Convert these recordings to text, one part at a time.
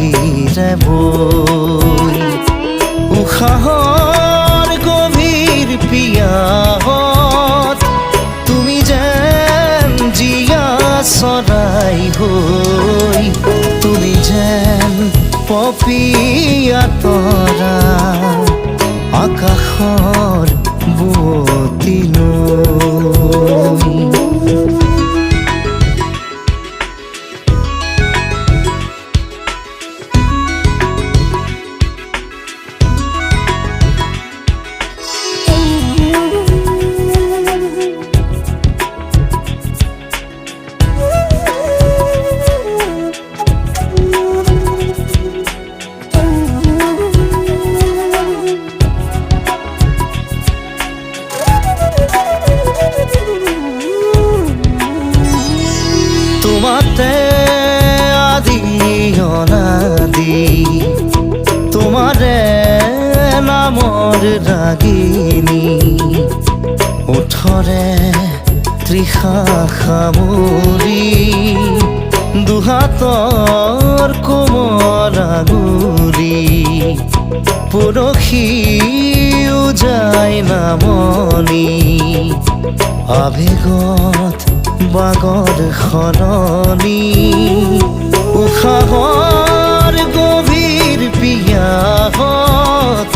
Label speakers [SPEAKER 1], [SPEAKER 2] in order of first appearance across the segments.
[SPEAKER 1] বাহিৰে বৈ উশাহৰ গভীৰ পিয়াহত তুমি যেন জীয়া চৰাই হৈ তুমি যেন পপীয়া তৰা আকাশৰ বুৱতী নৈ তোমাতে আদি অনাদি তোমাৰে নামৰ ৰাগিনী ওঠৰে তৃষা সামৰি দুহাতৰ কোমল আঙুলি পৰশি উজাই নামনি আবেগত বাগৰ সলনি উশাহৰ গভীৰ পিয়াহত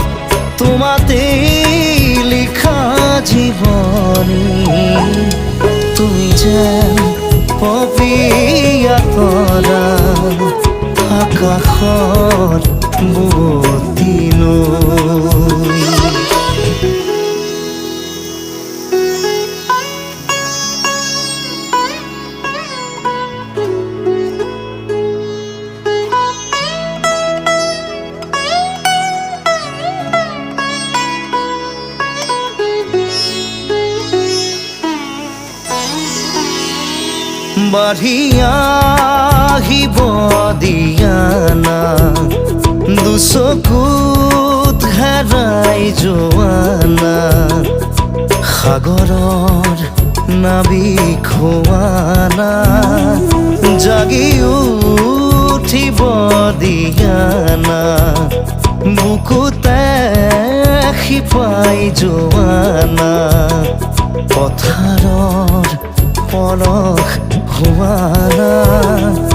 [SPEAKER 1] তোমাতে লিখা জীৱনী তুমি যেন পপীয়া তৰা আকাশৰ বুৱতী নৈ বাঢ়ি আহিব দিয়ানা দুচকুত হেৰাই যোৱানা সাগৰৰ নাবিক হোৱানা জাগি উঠিব দিয়ানা বুকুতে শিপাই যোৱানা পথাৰৰ পলস হোৱানা